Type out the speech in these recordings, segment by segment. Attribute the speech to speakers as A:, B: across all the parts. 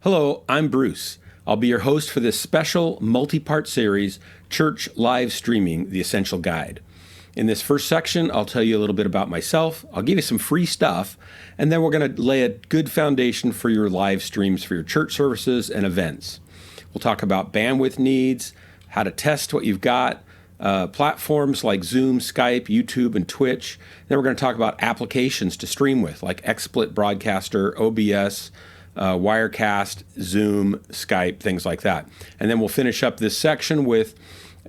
A: Hello, I'm Bruce. I'll be your host for this special multi-part series, Church Live Streaming, The Essential Guide. In this first section, I'll tell you a little bit about myself, I'll give you some free stuff, and then we're going to lay a good foundation for your live streams for your church services and events. We'll talk about bandwidth needs, how to test what you've got, platforms like Zoom, Skype, YouTube, and Twitch. Then we're going to talk about applications to stream with, like XSplit Broadcaster, OBS, Wirecast, Zoom, Skype, things like that. And then we'll finish up this section with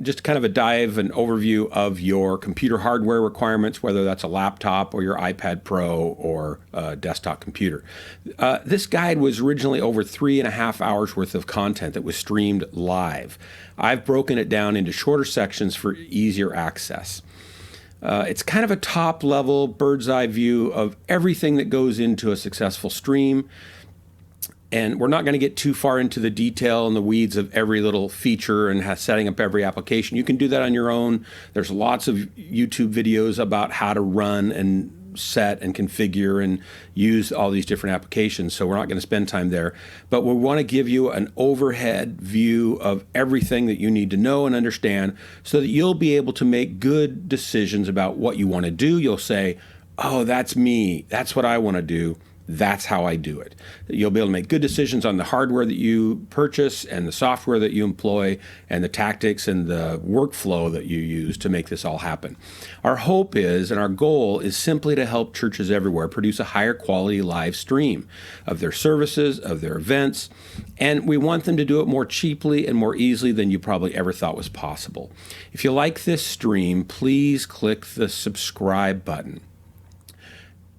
A: just kind of a dive and overview of your computer hardware requirements, whether that's a laptop or your iPad Pro or a desktop computer. This guide was originally over 3.5 hours worth of content that was streamed live. I've broken it down into shorter sections for easier access. It's kind of a top-level bird's eye view of everything that goes into a successful stream. And we're not going to get too far into the detail and the weeds of every little feature and setting up every application. You can do that on your own. There's lots of YouTube videos about how to run and set and configure and use all these different applications. So we're not going to spend time there. But we want to give you an overhead view of everything that you need to know and understand so that you'll be able to make good decisions about what you want to do. You'll say, oh, that's me. That's what I want to do. That's how I do it. You'll be able to make good decisions on the hardware that you purchase and the software that you employ and the tactics and the workflow that you use to make this all happen. Our hope is, and our goal is simply to help churches everywhere produce a higher quality live stream of their services, of their events, and we want them to do it more cheaply and more easily than you probably ever thought was possible. If you like this stream, please click the subscribe button.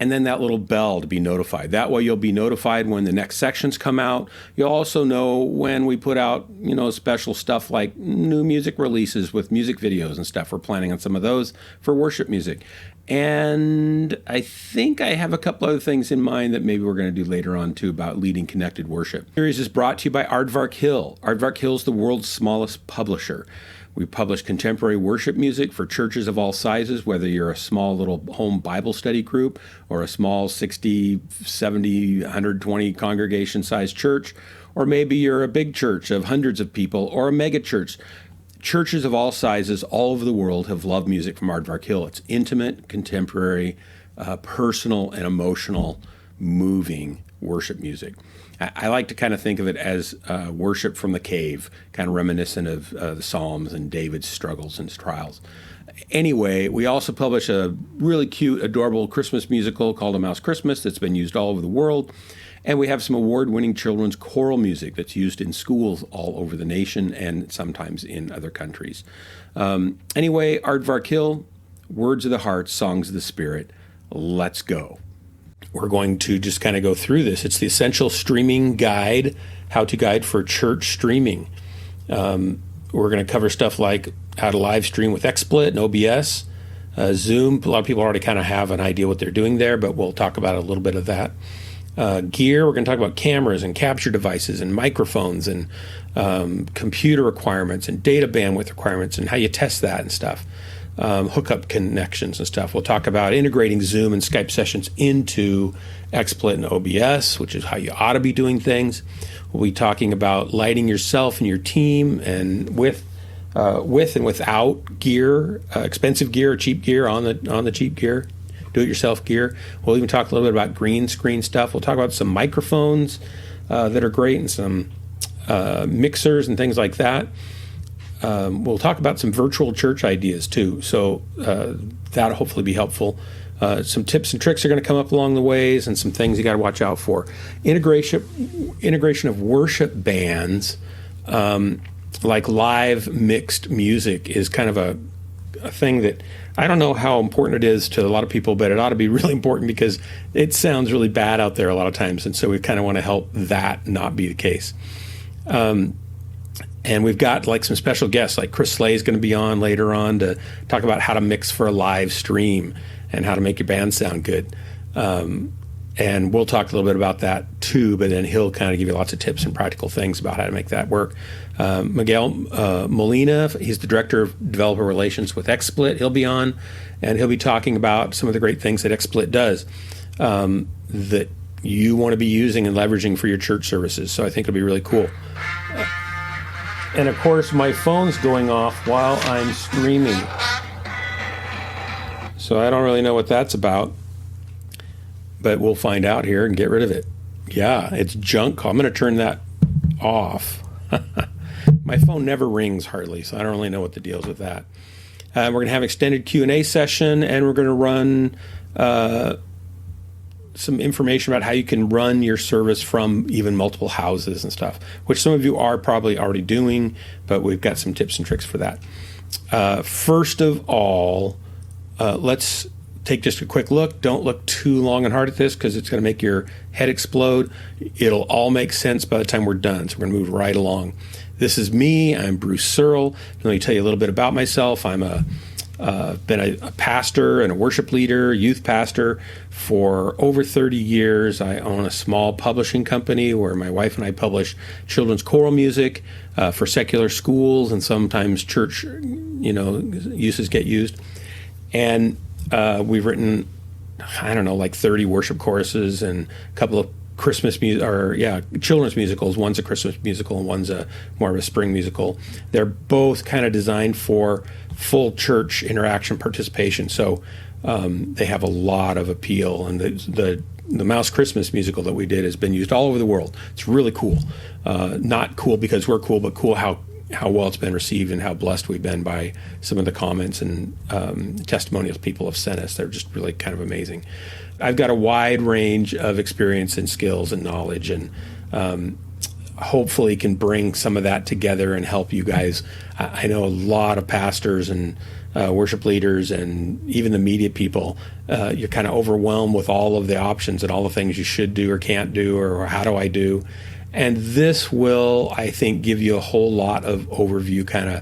A: And then that little bell to be notified. That way you'll be notified when the next sections come out. You'll also know when we put out, special stuff like new music releases with music videos and stuff. We're planning on some of those for worship music. And I think I have a couple other things in mind that maybe we're going to do later on too about leading connected worship. The series is brought to you by Aardvark Hill. Aardvark Hill is the world's smallest publisher. We publish contemporary worship music for churches of all sizes, whether you're a small little home Bible study group or a small 60, 70, 120 congregation sized church, or maybe you're a big church of hundreds of people or a mega church. Churches of all sizes all over the world have loved music from Aardvark Hill. It's intimate, contemporary, personal, and emotional, moving worship music. I like to kind of think of it as worship from the cave, kind of reminiscent of the Psalms and David's struggles and trials. Anyway, we also publish a really cute, adorable Christmas musical called A Mouse Christmas that's been used all over the world. And we have some award-winning children's choral music that's used in schools all over the nation and sometimes in other countries. Anyway, Aardvark Hill, Words of the Heart, Songs of the Spirit. Let's go. We're going to just kind of go through this. It's the Essential Streaming Guide, how-to guide for church streaming. We're going to cover stuff like how to live stream with XSplit and OBS, Zoom. A lot of people already kind of have an idea what they're doing there, but we'll talk about a little bit of that. Gear, we're going to talk about cameras and capture devices and microphones and computer requirements and data bandwidth requirements and how you test that and stuff. Hookup connections and stuff. We'll talk about integrating Zoom and Skype sessions into XSplit and OBS, which is how you ought to be doing things. We'll be talking about lighting yourself and your team and with and without gear, expensive gear or cheap gear on the cheap gear, do-it-yourself gear. We'll even talk a little bit about green screen stuff. We'll talk about some microphones that are great and some mixers and things like that. We'll talk about some virtual church ideas too, so that'll hopefully be helpful. Some tips and tricks are going to come up along the ways, and some things you got to watch out for. Integration of worship bands, like live mixed music, is kind of a thing that I don't know how important it is to a lot of people, but it ought to be really important because it sounds really bad out there a lot of times, and so we kind of want to help that not be the case. And we've got like some special guests, like Chris Slay is going to be on later on to talk about how to mix for a live stream and how to make your band sound good. And we'll talk a little bit about that too, but then he'll kind of give you lots of tips and practical things about how to make that work. Miguel Molina, he's the Director of Developer Relations with XSplit. He'll be on, and he'll be talking about some of the great things that XSplit does that you want to be using and leveraging for your church services. So I think it'll be really cool. And of course, my phone's going off while I'm streaming. So I don't really know what that's about, but we'll find out here and get rid of it. Yeah, it's junk call. I'm going to turn that off. My phone never rings hardly, so I don't really know what the deal is with that. We're going to have an extended Q&A session, and we're going to run some information about how you can run your service from even multiple houses and stuff, which some of you are probably already doing, but we've got some tips and tricks for that. First of all, let's take just a quick look. Don't look too long and hard at this because it's going to make your head explode. It'll all make sense by the time we're done, so we're going to move right along. This is me. I'm Bruce Searle. Let me tell you a little bit about myself. I'm been a pastor and a worship leader, youth pastor for over 30 years. I own a small publishing company where my wife and I publish children's choral music for secular schools, and sometimes church, uses get used. And we've written, like 30 worship choruses and a couple of children's musicals. One's a Christmas musical and one's more of a spring musical. They're both kind of designed for full church interaction participation, so they have a lot of appeal. And the Mouse Christmas musical that we did has been used all over the world. It's really cool. Not cool because we're cool, but cool how well it's been received and how blessed we've been by some of the comments and testimonials people have sent us. They're just really kind of amazing. I've got a wide range of experience and skills and knowledge, and hopefully can bring some of that together and help you guys. I know a lot of pastors and worship leaders and even the media people, you're kind of overwhelmed with all of the options and all the things you should do or can't do or how do I do. And this will, I think, give you a whole lot of overview, kind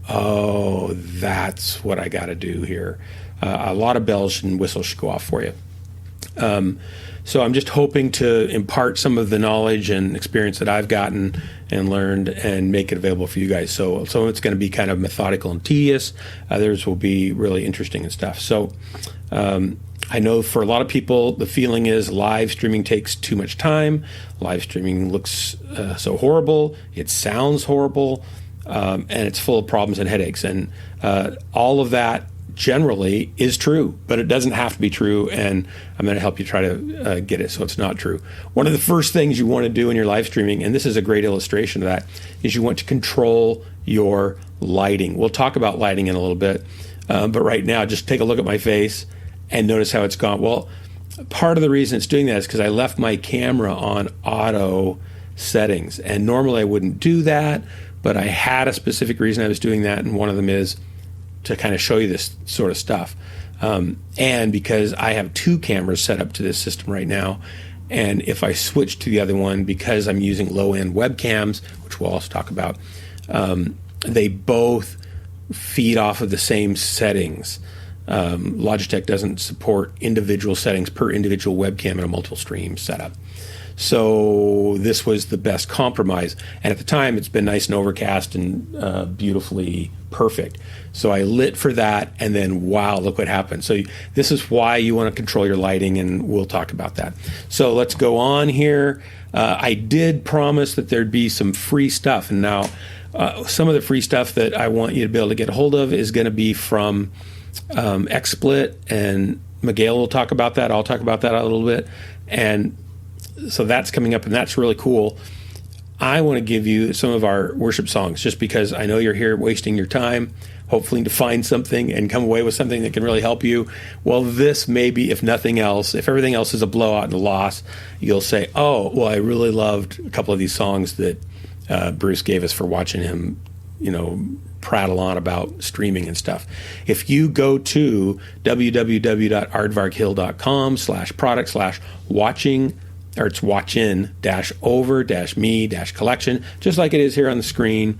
A: of, that's what I got to do here. A lot of bells and whistles should go off for you. So I'm just hoping to impart some of the knowledge and experience that I've gotten and learned and make it available for you guys. So some of it's going to be kind of methodical and tedious. Others will be really interesting and stuff. So I know for a lot of people, the feeling is live streaming takes too much time. Live streaming looks so horrible. It sounds horrible. And it's full of problems and headaches. And all of that generally is true, but it doesn't have to be true, and I'm going to help you try to get it so it's not true. One of the first things you want to do in your live streaming, and this is a great illustration of that, is you want to control your lighting. We'll talk about lighting in a little bit, but right now, just take a look at my face and notice how it's gone. Well, part of the reason it's doing that is because I left my camera on auto settings, and normally I wouldn't do that, but I had a specific reason I was doing that, and one of them is to kind of show you this sort of stuff. And because I have two cameras set up to this system right now, and if I switch to the other one, because I'm using low-end webcams, which we'll also talk about, they both feed off of the same settings. Logitech doesn't support individual settings per individual webcam in a multiple stream setup. So this was the best compromise. And at the time, it's been nice and overcast and beautifully perfect. So I lit for that, and then, wow, look what happened. So this is why you want to control your lighting, and we'll talk about that. So let's go on here. I did promise that there'd be some free stuff. And now some of the free stuff that I want you to be able to get a hold of is going to be from XSplit, and Miguel will talk about that. I'll talk about that a little bit. And so that's coming up, and that's really cool. I want to give you some of our worship songs just because I know you're here wasting your time, hopefully to find something and come away with something that can really help you. Well, this maybe, if nothing else, if everything else is a blowout and a loss, you'll say, oh, well, I really loved a couple of these songs that Bruce gave us for watching him, prattle on about streaming and stuff. If you go to www.aardvarkhill.com/product/watching, or it's watchin-over-me-collection, just like it is here on the screen,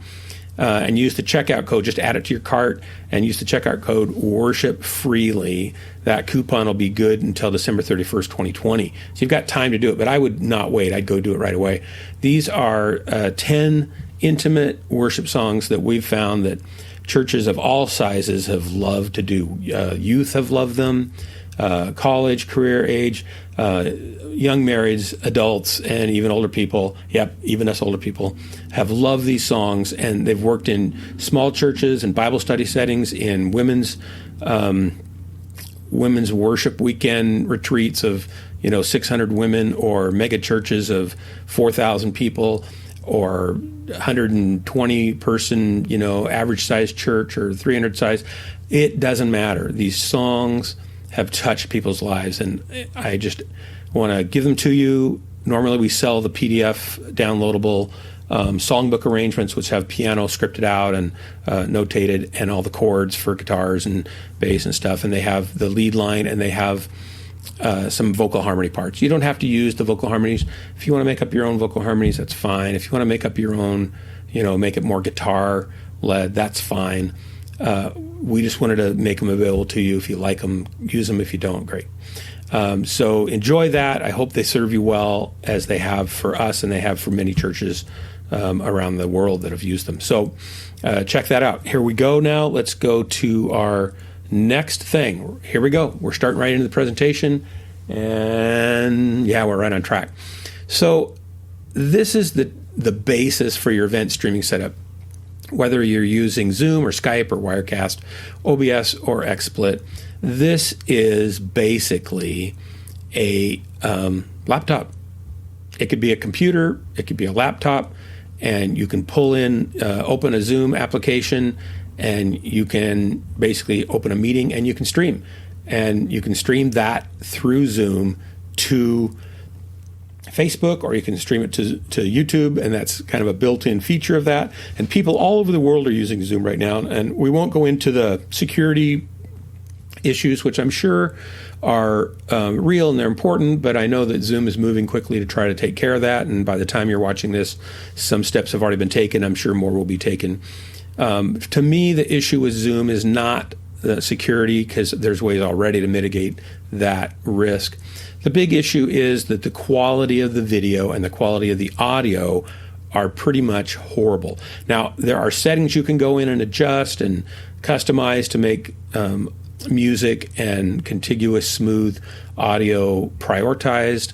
A: and use the checkout code. Just add it to your cart and use the checkout code Worship Freely. That coupon will be good until December 31st, 2020. So you've got time to do it, but I would not wait. I'd go do it right away. These are 10 intimate worship songs that we've found that churches of all sizes have loved to do. Youth have loved them. college, career age, young marrieds, adults, and even older people. Yep, even us older people have loved these songs, and they've worked in small churches and Bible study settings, in women's worship weekend retreats of 600 women, or mega churches of 4,000 people, or 120 person average size church, or 300 size. It doesn't matter. These songs have touched people's lives, and I just want to give them to you. Normally we sell the PDF downloadable songbook arrangements, which have piano scripted out and notated, and all the chords for guitars and bass and stuff, and they have the lead line, and they have some vocal harmony parts. You don't have to use the vocal harmonies. If you want to make up your own vocal harmonies, that's fine. If you want to make up your own, make it more guitar-led, that's fine. We just wanted to make them available to you. If you like them, use them. If you don't, great. So enjoy that. I hope they serve you well, as they have for us, and they have for many churches around the world that have used them. So check that out. Here we go now. Let's go to our next thing. Here we go. We're starting right into the presentation, and yeah, we're right on track. So this is the basis for your event streaming setup. Whether you're using Zoom or Skype or Wirecast, OBS or XSplit, this is basically a laptop. It could be a computer, it could be a laptop, and you can pull in, open a Zoom application, and you can basically open a meeting, and you can stream. And you can stream that through Zoom to Facebook, or you can stream it to YouTube, and that's kind of a built-in feature of that. And people all over the world are using Zoom right now, and we won't go into the security issues, which I'm sure are real and they're important, but I know that Zoom is moving quickly to try to take care of that, and by the time you're watching this, some steps have already been taken. I'm sure more will be taken. To me, the issue with Zoom is not the security, because there's ways already to mitigate that risk. The big issue is that the quality of the video and the quality of the audio are pretty much horrible. Now, there are settings you can go in and adjust and customize to make music and contiguous, smooth audio prioritized,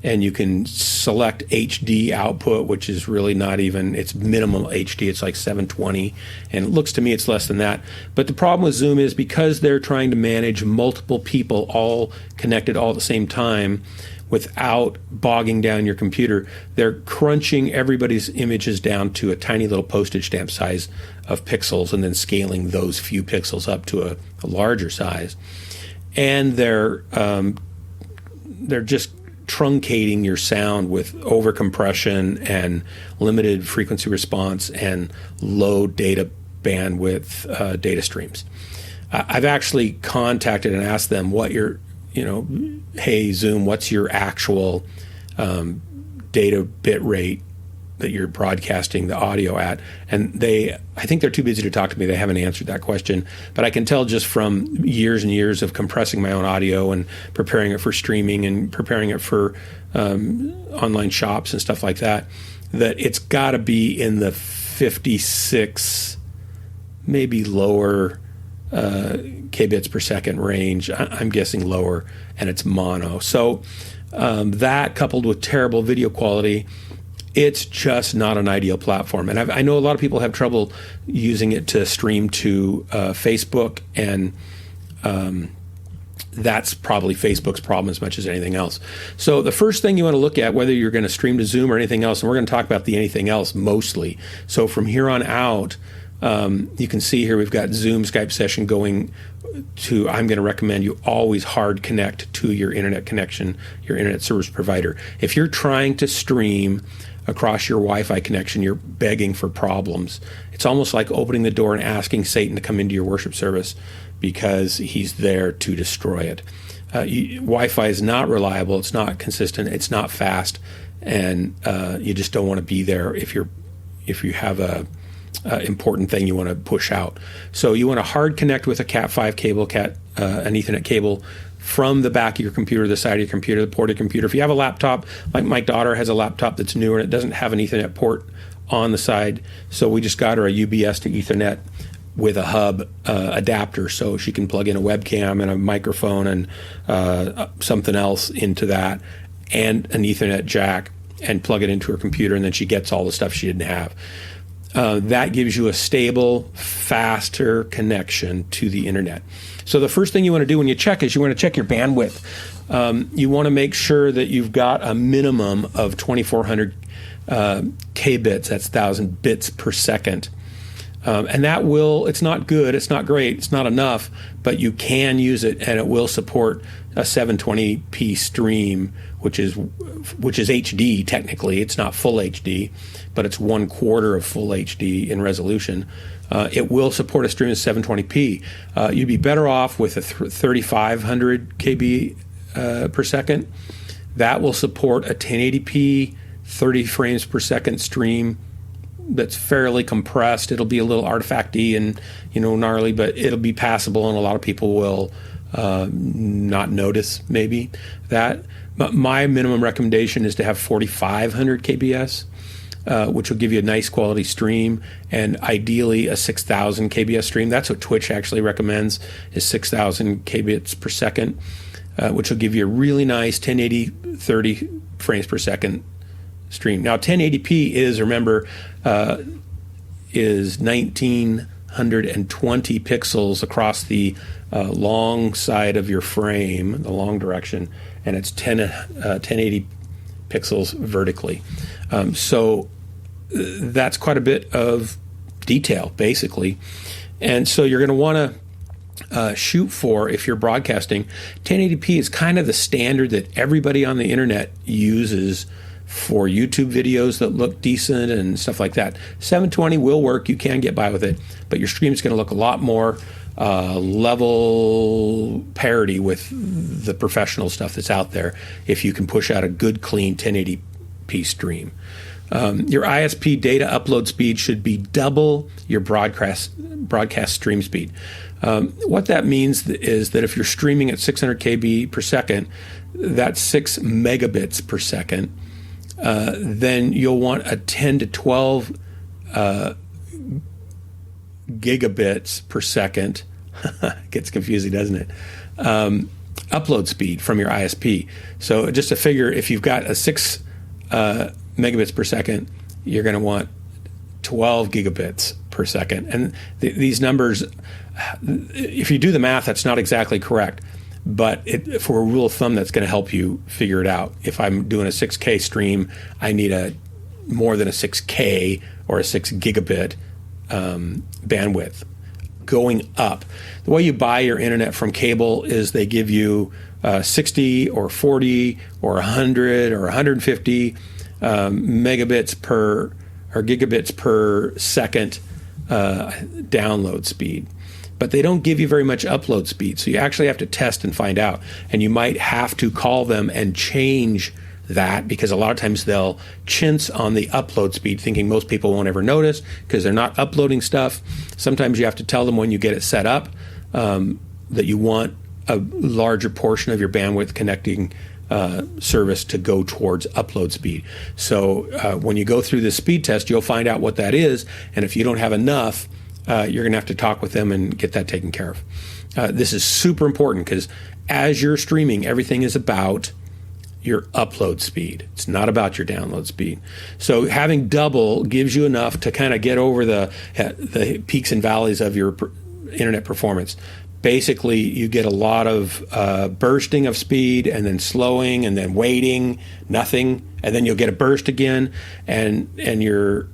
A: and you can select HD output, which is really not even, it's minimal HD, it's like 720, and it looks to me it's less than that. But the problem with Zoom is, because they're trying to manage multiple people all connected all at the same time without bogging down your computer, they're crunching everybody's images down to a tiny little postage stamp size of pixels, and then scaling those few pixels up to a larger size. And they're just truncating your sound with overcompression and limited frequency response and low data bandwidth data streams. I've actually contacted and asked them what your, hey Zoom, what's your actual data bit rate that you're broadcasting the audio at? And I think they're too busy to talk to me. They haven't answered that question. But I can tell just from years and years of compressing my own audio and preparing it for streaming and preparing it for online shops and stuff like that, that it's got to be in the 56, maybe lower kbits per second range. I'm guessing lower, and it's mono. So that, coupled with terrible video quality, it's just not an ideal platform. And I know a lot of people have trouble using it to stream to Facebook, and that's probably Facebook's problem as much as anything else. So the first thing you want to look at, whether you're going to stream to Zoom or anything else, and we're going to talk about the anything else mostly. So from here on out, you can see here we've got Zoom Skype session going to, I'm going to recommend you always hard connect to your internet connection, your internet service provider. If you're trying to stream across your Wi-Fi connection, you're begging for problems. It's almost like opening the door and asking Satan to come into your worship service, because he's there to destroy it. Wi-Fi is not reliable, it's not consistent, it's not fast, and you just don't want to be there if you have a important thing you want to push out. So you want to hard connect with a Cat5 cable, an Ethernet cable, from the back of your computer, the side of your computer, the port of your computer. If you have a laptop, like my daughter has a laptop that's newer, and it doesn't have an Ethernet port on the side, so we just got her a UBS to Ethernet with a hub adapter, so she can plug in a webcam and a microphone and something else into that, and an Ethernet jack, and plug it into her computer, and then she gets all the stuff she didn't have. That gives you a stable, faster connection to the internet. So the first thing you want to do when you check is you want to check your bandwidth. You want to make sure that you've got a minimum of 2400 kbits, that's 1000 bits per second. And that it's not good, it's not great, it's not enough, but you can use it, and it will support a 720p stream, which is HD technically. It's not full HD, but it's 1/4 of full HD in resolution. It will support a stream of 720p. You'd be better off with a 3500 kb per second. That will support a 1080p 30 frames per second stream that's fairly compressed. It'll be a little artifacty and gnarly, but it'll be passable, and a lot of people will not notice maybe that. But my minimum recommendation is to have 4500 kbs, which will give you a nice quality stream, and ideally a 6000 kbs stream. That's what Twitch actually recommends, is 6000 kbits per second, which will give you a really nice 1080 30 frames per second stream. Now 1080p is 1920 pixels across the long side of your frame, the long direction, and it's 1080 pixels vertically. So that's quite a bit of detail, basically. And so you're going to want to shoot for, if you're broadcasting, 1080p is kind of the standard that everybody on the internet uses for YouTube videos that look decent and stuff like that. 720 will work, you can get by with it, but your stream is going to look a lot more level parity with the professional stuff that's out there if you can push out a good, clean 1080p stream. Your ISP data upload speed should be double your broadcast stream speed. What that means is that if you're streaming at 600 kb per second, that's 6 megabits per second. Then you'll want a 10 to 12 gigabits per second. Gets confusing, doesn't it? Upload speed from your ISP. So just to figure, if you've got a 6 megabits per second, you're going to want 12 gigabits per second. And these numbers, if you do the math, that's not exactly correct. But for a rule of thumb, that's going to help you figure it out. If I'm doing a 6K stream, I need more than a 6K or a 6 gigabit bandwidth going up. The way you buy your internet from cable is they give you 60 or 40 or 100 or 150 megabits per or gigabits per second download speed. But they don't give you very much upload speed, so you actually have to test and find out. And you might have to call them and change that, because a lot of times they'll chintz on the upload speed, thinking most people won't ever notice because they're not uploading stuff. Sometimes you have to tell them when you get it set up that you want a larger portion of your bandwidth connecting service to go towards upload speed. So when you go through this speed test, you'll find out what that is, and if you don't have enough, you're going to have to talk with them and get that taken care of. This is super important because as you're streaming, everything is about your upload speed. It's not about your download speed. So having double gives you enough to kind of get over the peaks and valleys of your internet performance. Basically, you get a lot of bursting of speed and then slowing and then waiting, nothing, and then you'll get a burst again, and you're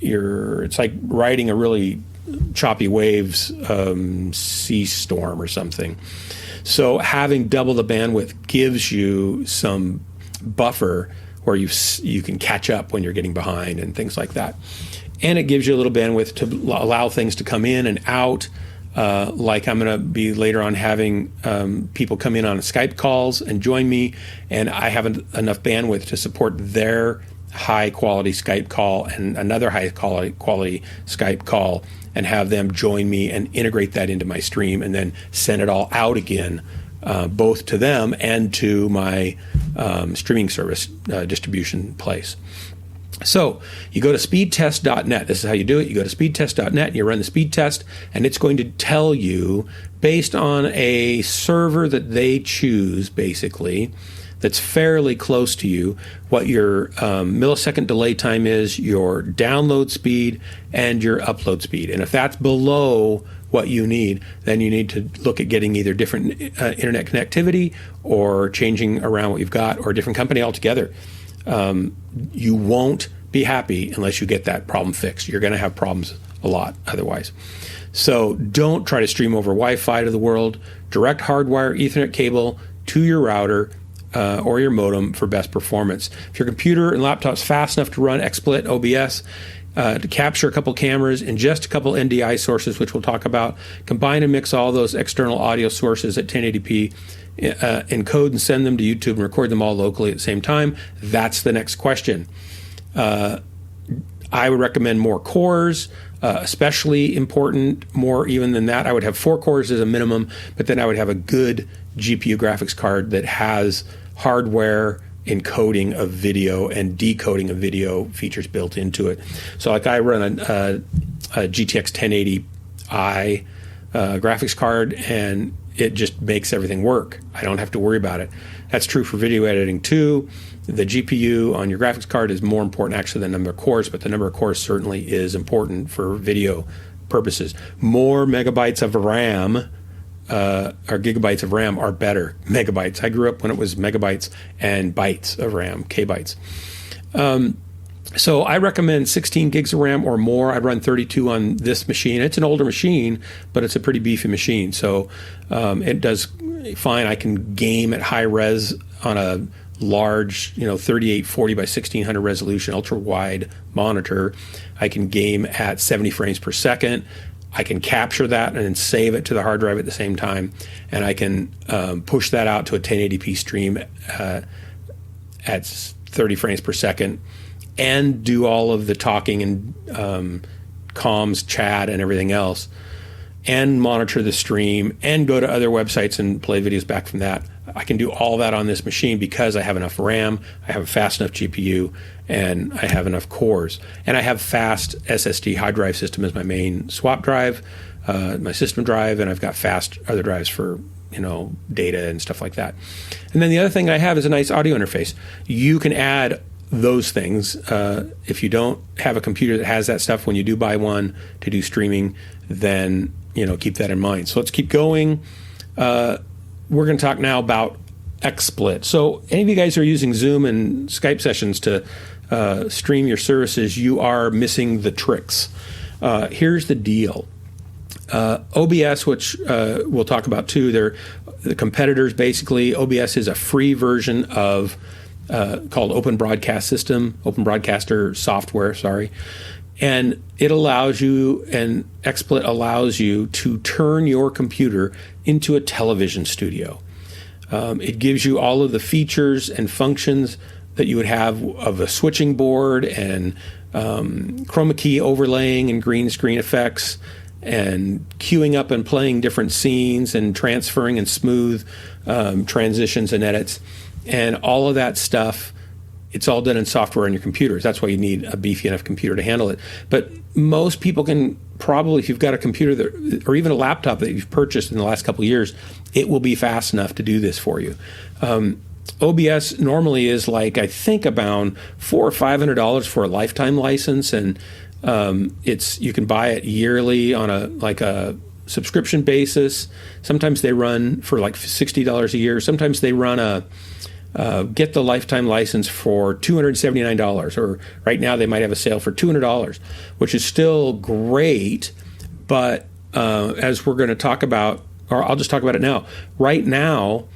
A: it's like riding a really choppy waves sea storm or something. So having double the bandwidth gives you some buffer where you can catch up when you're getting behind and things like that. And it gives you a little bandwidth to allow things to come in and out. Like I'm going to be later on having people come in on Skype calls and join me, and I have enough bandwidth to support their high-quality Skype call and another high-quality Skype call, and have them join me and integrate that into my stream and then send it all out again, both to them and to my streaming service distribution place. So you go to speedtest.net. This is how you do it. You go to speedtest.net and you run the speed test, and it's going to tell you, based on a server that they choose, basically, that's fairly close to you, what your millisecond delay time is, your download speed, and your upload speed. And if that's below what you need, then you need to look at getting either different internet connectivity or changing around what you've got, or a different company altogether. You won't be happy unless you get that problem fixed. You're going to have problems a lot otherwise. So don't try to stream over Wi-Fi to the world. Direct hardwire Ethernet cable to your router or your modem for best performance. If your computer and laptop's fast enough to run XSplit, OBS, to capture a couple cameras and just a couple NDI sources, which we'll talk about, combine and mix all those external audio sources at 1080p, encode and send them to YouTube and record them all locally at the same time. That's the next question. I would recommend more cores, especially important, more even than that. I would have 4 cores as a minimum, but then I would have a good GPU graphics card that has hardware encoding of video and decoding of video features built into it. So like I run a GTX 1080i graphics card, and it just makes everything work. I don't have to worry about it. That's true for video editing too. The GPU on your graphics card is more important actually than the number of cores, but the number of cores certainly is important for video purposes. More megabytes of RAM or gigabytes of RAM are better. Megabytes. I grew up when it was megabytes and bytes of RAM, kbytes. So I recommend 16 gigs of RAM or more. I run 32 on this machine. It's an older machine, but it's a pretty beefy machine. So it does fine. I can game at high res on a large, 3840 by 1600 resolution, ultra wide monitor. I can game at 70 frames per second. I can capture that and then save it to the hard drive at the same time. And I can push that out to a 1080p stream at 30 frames per second and do all of the talking and comms, chat, and everything else, and monitor the stream and go to other websites and play videos back from that. I can do all that on this machine because I have enough RAM, I have a fast enough GPU, and I have enough cores. And I have fast SSD hard drive system as my main swap drive, my system drive, and I've got fast other drives for data and stuff like that. And then the other thing I have is a nice audio interface. You can add those things. If you don't have a computer that has that stuff, when you do buy one to do streaming, then keep that in mind. So let's keep going. We're going to talk now about XSplit. So any of you guys who are using Zoom and Skype sessions to stream your services, you are missing the tricks. Here's the deal. OBS, which we'll talk about too, they're the competitors basically. OBS is a free version of called Open Broadcaster software, and it allows you, and XSplit allows you to turn your computer into a television studio. It gives you all of the features and functions that you would have of a switching board and chroma key overlaying and green screen effects and queuing up and playing different scenes and transferring and smooth transitions and edits. And all of that stuff, it's all done in software on your computers. That's why you need a beefy enough computer to handle it. But most people can probably, if you've got a computer that, or even a laptop that you've purchased in the last couple of years, it will be fast enough to do this for you. OBS normally is like, I think, about $400 or $500 for a lifetime license, and you can buy it yearly on a subscription basis. Sometimes they run for like $60 a year. Sometimes they run get the lifetime license for $279, or right now they might have a sale for $200, which is still great. But as we're going to talk about, or I'll just talk about it now. Right now,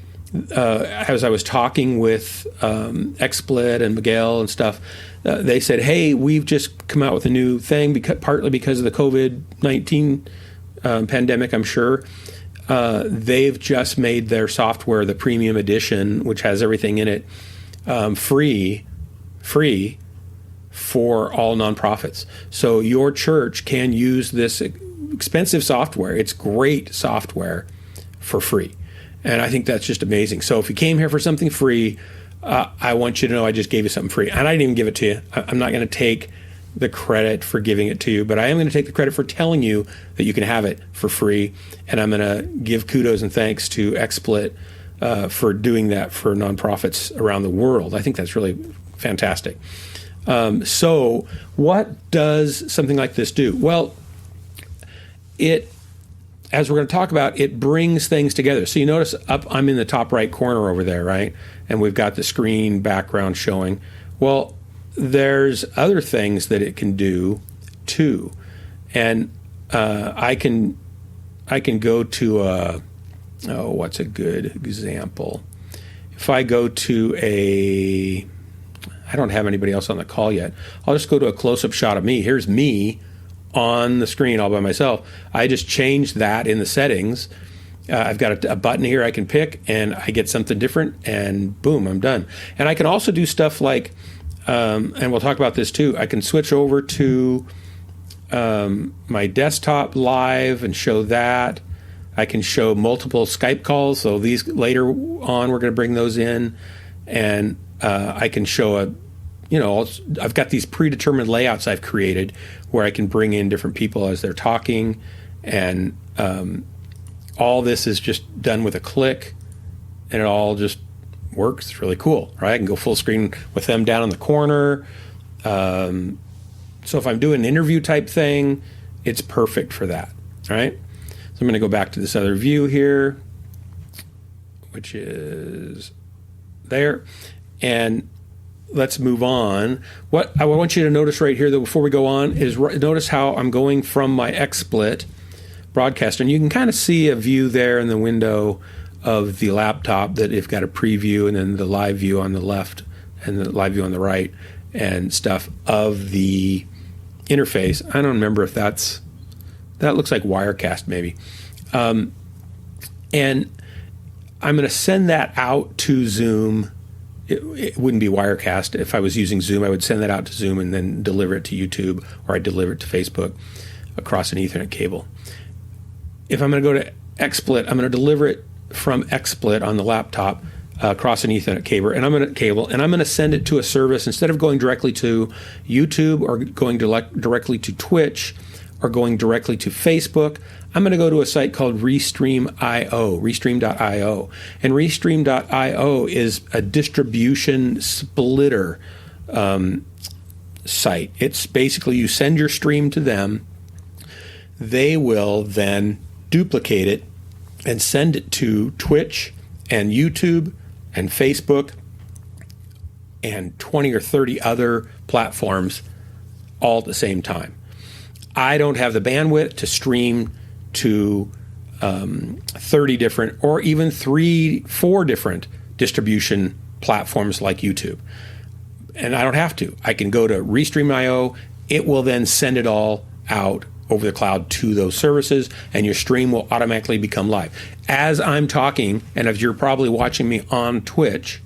A: as I was talking with XSplit and Miguel and stuff, they said, "Hey, we've just come out with a new thing, partly because of the COVID-19 pandemic, I'm sure." They've just made their software, the premium edition, which has everything in it, free for all nonprofits. So your church can use this expensive software. It's great software for free. And I think that's just amazing. So if you came here for something free, I want you to know I just gave you something free. And I didn't even give it to you. I'm not going to take the credit for giving it to you, but I am going to take the credit for telling you that you can have it for free. And I'm going to give kudos and thanks to XSplit for doing that for nonprofits around the world. I think that's really fantastic. So what does something like this do? Well, as we're going to talk about, it brings things together. So you notice I'm in the top right corner over there, right? And we've got the screen background showing. Well, there's other things that it can do too. And I can go to what's a good example? If I go to I don't have anybody else on the call yet. I'll just go to a close-up shot of me. Here's me on the screen all by myself. I just changed that in the settings. I've got a button here I can pick, and I get something different, and boom, I'm done. And I can also do stuff like, and we'll talk about this too, I can switch over to my desktop live and show that. I can show multiple Skype calls, so these later on we're going to bring those in, and I can show I've got these predetermined layouts I've created where I can bring in different people as they're talking, and all this is just done with a click, and it all just works. It's really cool, right? I can go full screen with them down in the corner. So if I'm doing an interview type thing, it's perfect for that, right? So I'm going to go back to this other view here, which is there, and let's move on. What I want you to notice right here, though, before we go on, is notice how I'm going from my XSplit broadcaster, and you can kind of see a view there in the window of the laptop that it's got a preview, and then the live view on the left and the live view on the right and stuff of the interface. I don't remember if that looks like Wirecast maybe. And I'm going to send that out to Zoom. It wouldn't be Wirecast. If I was using Zoom, I would send that out to Zoom and then deliver it to YouTube, or I'd deliver it to Facebook across an Ethernet cable. If I'm going to go to XSplit, I'm going to deliver it from XSplit on the laptop across an Ethernet cable, and I'm going to send it to a service. Instead of going directly to YouTube or going directly to Twitch or going directly to Facebook, I'm going to go to a site called Restream.io. And Restream.io is a distribution splitter site. It's basically you send your stream to them. They will then duplicate it and send it to Twitch and YouTube and Facebook and 20 or 30 other platforms all at the same time. I don't have the bandwidth to stream to 30 different or even 4 different distribution platforms like YouTube. And I don't have to. I can go to Restream.io. It will then send it all out over the cloud to those services, and your stream will automatically become live. As I'm talking, and as you're probably watching me on Twitch,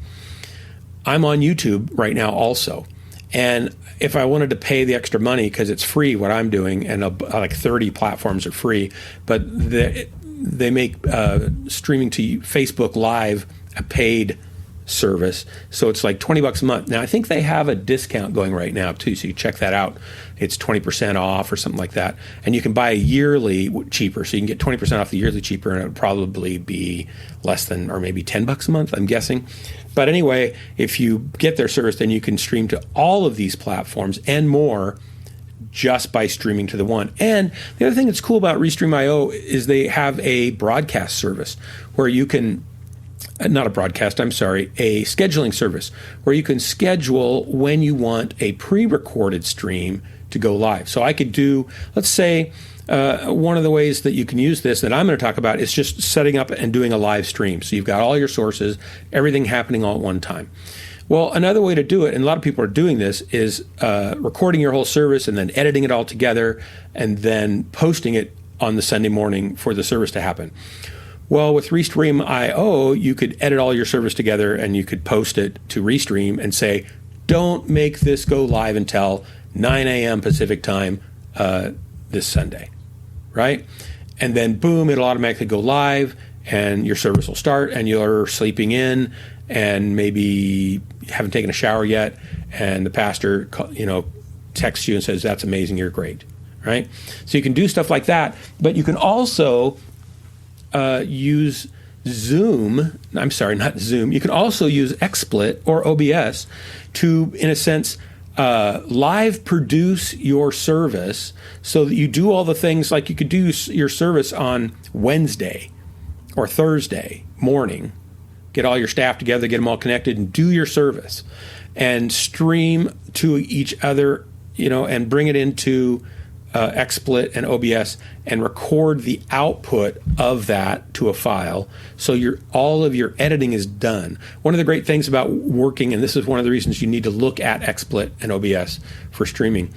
A: I'm on YouTube right now also. And if I wanted to pay the extra money, because it's free what I'm doing, and like 30 platforms are free, but they make streaming to Facebook Live a paid service, so it's like $20 a month. Now I think they have a discount going right now too, so you check that out. It's 20% off or something like that, and you can buy a yearly cheaper, so you can get 20% off the yearly cheaper, and it would probably be less than, or maybe $10 a month, I'm guessing. But anyway, if you get their service, then you can stream to all of these platforms and more just by streaming to the one. And the other thing that's cool about Restream.io is they have a broadcast service where you can, not a broadcast, I'm sorry, a scheduling service where you can schedule when you want a pre-recorded stream to go live. So I could do, let's say, one of the ways that you can use this that I'm going to talk about is just setting up and doing a live stream. So you've got all your sources, everything happening all at one time. Well, another way to do it, and a lot of people are doing this, is recording your whole service and then editing it all together and then posting it on the Sunday morning for the service to happen. Well, with Restream.io, you could edit all your service together and you could post it to Restream and say, don't make this go live until 9 a.m. Pacific time this Sunday, right? And then boom, it'll automatically go live and your service will start and you're sleeping in and maybe you haven't taken a shower yet, and the pastor, texts you and says, "That's amazing, you're great," right? So you can do stuff like that, but you can also use Zoom. I'm sorry, not Zoom. You can also use XSplit or OBS to, in a sense, live produce your service so that you do all the things like you could do your service on Wednesday or Thursday morning, get all your staff together, get them all connected and do your service and stream to each other, and bring it into XSplit and OBS and record the output of that to a file. So all of your editing is done. One of the great things about working, and this is one of the reasons you need to look at XSplit and OBS for streaming,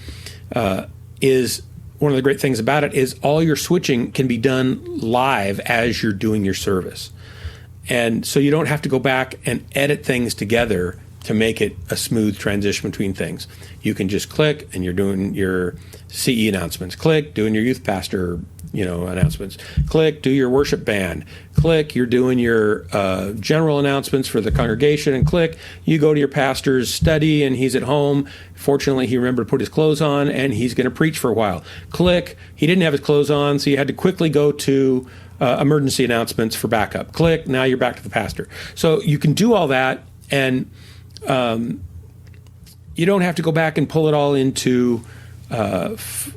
A: is one of the great things about it is all your switching can be done live as you're doing your service. And so you don't have to go back and edit things together to make it a smooth transition between things. You can just click and you're doing your CE announcements. Click, doing your youth pastor, announcements. Click, do your worship band. Click, you're doing your general announcements for the congregation. And click, you go to your pastor's study and he's at home. Fortunately, he remembered to put his clothes on and he's going to preach for a while. Click, he didn't have his clothes on, so you had to quickly go to emergency announcements for backup. Click, now you're back to the pastor. So you can do all that, and you don't have to go back and pull it all into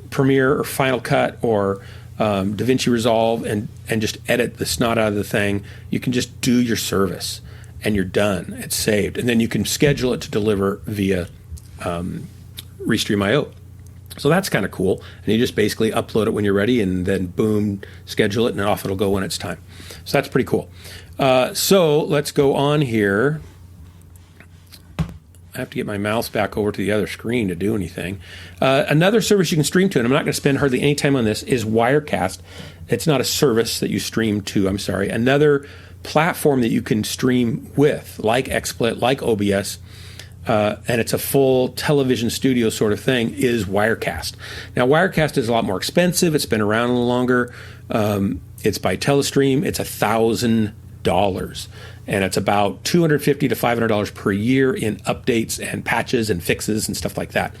A: Premiere or Final Cut or DaVinci Resolve and just edit the snot out of the thing. You can just do your service and you're done. It's saved. And then you can schedule it to deliver via Restream.io. So that's kind of cool. And you just basically upload it when you're ready and then boom, schedule it and off it'll go when it's time. So that's pretty cool. So let's go on here. I have to get my mouse back over to the other screen to do anything. Another service you can stream to, and I'm not going to spend hardly any time on this, is Wirecast. It's not a service that you stream to, I'm sorry. Another platform that you can stream with, like XSplit, like OBS, and it's a full television studio sort of thing, is Wirecast. Now, Wirecast is a lot more expensive. It's been around a little longer. It's by Telestream. It's $1,000. And it's about $250 to $500 per year in updates and patches and fixes and stuff like that.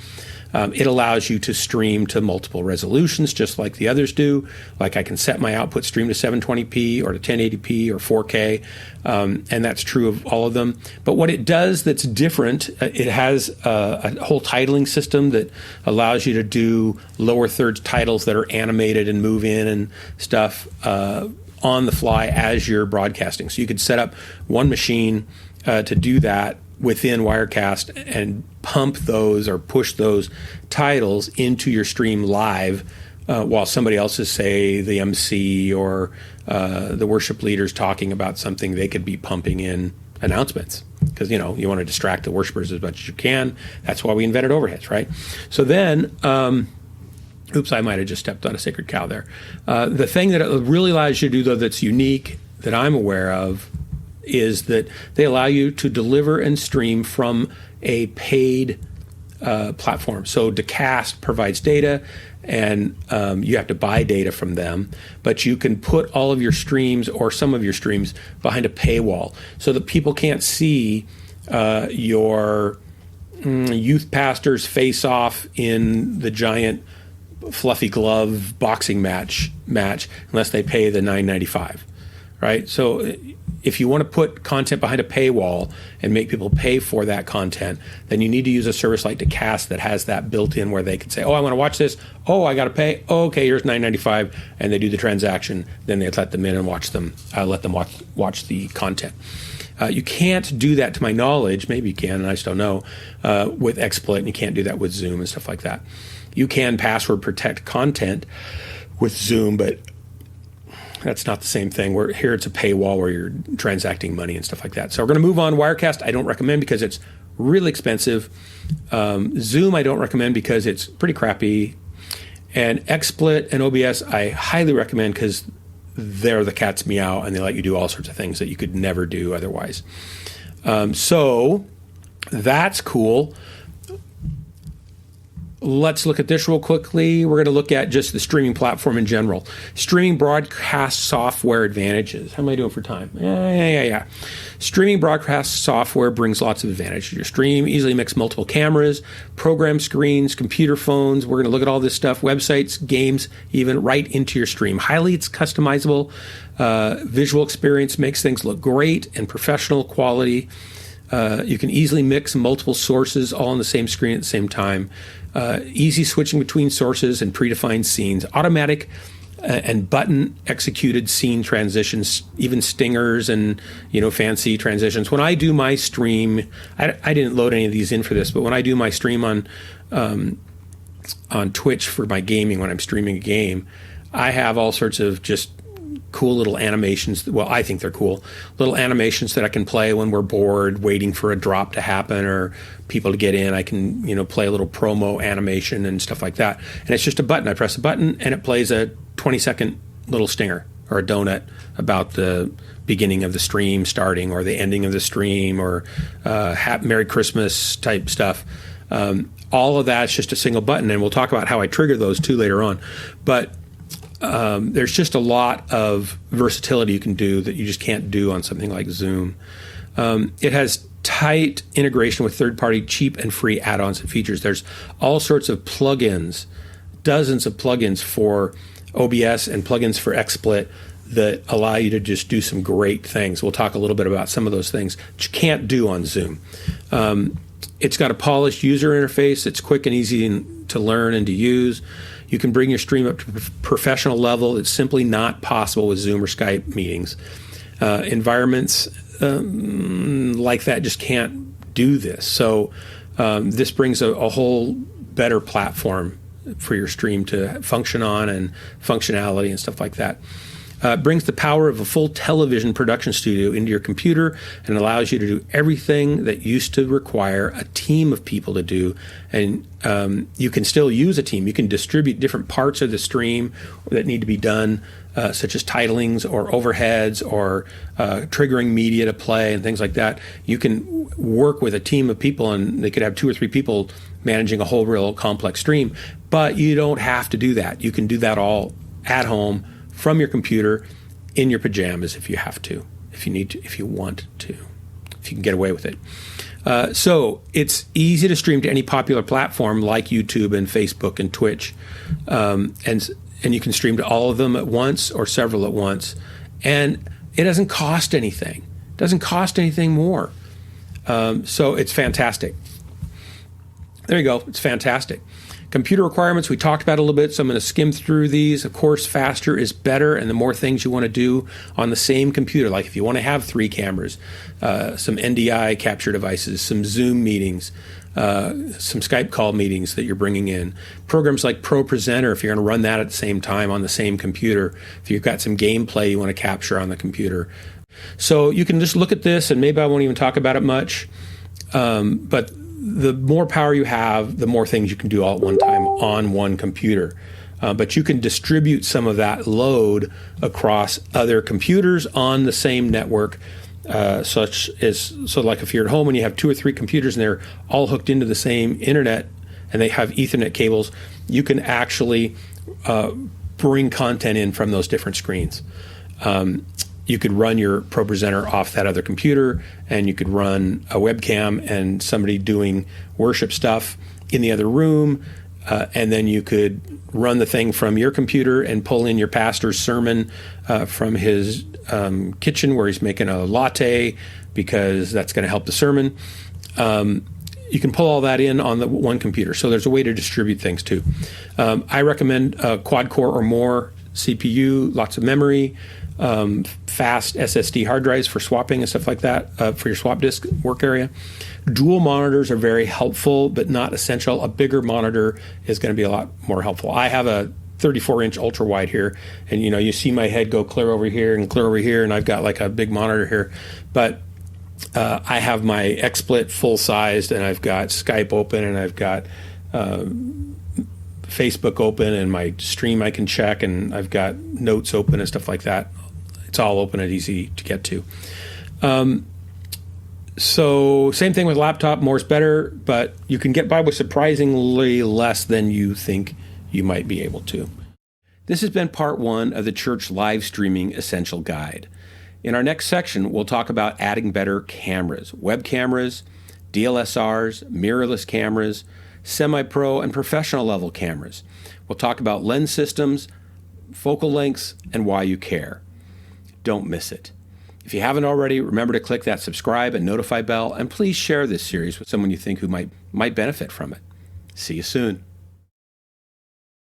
A: It allows you to stream to multiple resolutions, just like the others do. Like I can set my output stream to 720p or to 1080p or 4K, and that's true of all of them. But what it does that's different, it has a whole titling system that allows you to do lower thirds titles that are animated and move in and stuff on the fly as you're broadcasting. So you could set up one machine to do that within Wirecast and pump those or push those titles into your stream live while somebody else is, say, the MC or the worship leaders talking about something. They could be pumping in announcements because, you want to distract the worshipers as much as you can. That's why we invented overheads, right? So then... oops, I might have just stepped on a sacred cow there. The thing that it really allows you to do, though, that's unique that I'm aware of is that they allow you to deliver and stream from a paid platform. So Decast provides data, and you have to buy data from them, but you can put all of your streams or some of your streams behind a paywall so that people can't see your youth pastors face off in the giant fluffy glove boxing match unless they pay the $9.95, right? So if you want to put content behind a paywall and make people pay for that content, then you need to use a service like Decast that has that built in where they can say, oh, I want to watch this. Oh, I got to pay. Oh, okay, here's $9.95, and they do the transaction. Then they let them in and watch them. Let them watch the content. You can't do that, to my knowledge. Maybe you can, and I just don't know, with XSplit, and you can't do that with Zoom and stuff like that. You can password protect content with Zoom, but that's not the same thing. Here it's a paywall where you're transacting money and stuff like that. So we're going to move on. Wirecast I don't recommend because it's really expensive. Zoom I don't recommend because it's pretty crappy. And XSplit and OBS I highly recommend because they're the cat's meow and they let you do all sorts of things that you could never do otherwise. So that's cool. let's look at this real quickly. We're going to look at just the streaming platform in general. Streaming broadcast software advantages. How am I doing for time? Yeah. Streaming broadcast software brings lots of advantages. Your stream easily mix multiple cameras, program screens, computer phones. We're going to look at all this stuff, websites, games, even right into your stream. Highly it's customizable. Visual experience makes things look great and professional quality. You can easily mix multiple sources all on the same screen at the same time. Easy switching between sources and predefined scenes. Automatic and button executed scene transitions, even stingers and fancy transitions. When I do my stream, I didn't load any of these in for this, but when I do my stream on Twitch for my gaming, when I'm streaming a game, I have all sorts of just cool little animations. Well, I think they're cool little animations that I can play when we're bored, waiting for a drop to happen or people to get in. I can, play a little promo animation and stuff like that. And it's just a button. I press a button and it plays a 20-second little stinger or a donut about the beginning of the stream starting or the ending of the stream or Merry Christmas type stuff. All of that's just a single button. And we'll talk about how I trigger those too later on. But there's just a lot of versatility you can do that you just can't do on something like Zoom. It has tight integration with third-party cheap and free add-ons and features. There's all sorts of plugins, dozens of plugins for OBS and plugins for XSplit that allow you to just do some great things. We'll talk a little bit about some of those things that you can't do on Zoom. It's got a polished user interface. It's quick and easy to learn and to use. You can bring your stream up to professional level. It's simply not possible with Zoom or Skype meetings. Environments like that just can't do this. So this brings a whole better platform for your stream to function on and functionality and stuff like that. Brings the power of a full television production studio into your computer and allows you to do everything that used to require a team of people to do. And you can still use a team. You can distribute different parts of the stream that need to be done, such as titlings or overheads or triggering media to play and things like that. You can work with a team of people, and they could have 2 or 3 people managing a whole real complex stream. But you don't have to do that. You can do that all at home from your computer in your pajamas if you have to, if you need to, if you want to, if you can get away with it. So it's easy to stream to any popular platform like YouTube and Facebook and Twitch. And you can stream to all of them at once or several at once. And it doesn't cost anything. It doesn't cost anything more. So it's fantastic. There you go. It's fantastic. Computer requirements, we talked about a little bit, so I'm going to skim through these. Of course, faster is better, and the more things you want to do on the same computer, like if you want to have 3 cameras, some NDI capture devices, some Zoom meetings, some Skype call meetings that you're bringing in. Programs like Pro Presenter, if you're going to run that at the same time on the same computer, if you've got some gameplay you want to capture on the computer. So you can just look at this, and maybe I won't even talk about it much, but the more power you have, the more things you can do all at one time on one computer. But you can distribute some of that load across other computers on the same network, such as, so like if you're at home and you have 2 or 3 computers and they're all hooked into the same internet and they have Ethernet cables, you can actually bring content in from those different screens. You could run your Pro Presenter off that other computer, and you could run a webcam and somebody doing worship stuff in the other room, and then you could run the thing from your computer and pull in your pastor's sermon from his kitchen where he's making a latte, because that's going to help the sermon. You can pull all that in on the one computer. So there's a way to distribute things too. I recommend a quad-core or more CPU, lots of memory, fast SSD hard drives for swapping and stuff like that, for your swap disk work area. Dual monitors are very helpful, but not essential. A bigger monitor is going to be a lot more helpful. I have a 34-inch ultra wide here, and you see my head go clear over here and clear over here, and I've got like a big monitor here. But I have my XSplit full-sized, and I've got Skype open, and I've got Facebook open, and my stream I can check, and I've got notes open and stuff like that. It's all open and easy to get to. So same thing with laptop, more is better, but you can get by with surprisingly less than you think you might be able to. This has been part 1 of the Church Live Streaming Essential Guide. In our next section, we'll talk about adding better cameras, web cameras, DLSRs, mirrorless cameras, semi-pro and professional level cameras. We'll talk about lens systems, focal lengths, and why you care. Don't miss it. If you haven't already, remember to click that subscribe and notify bell, and please share this series with someone you think who might benefit from it. See you soon.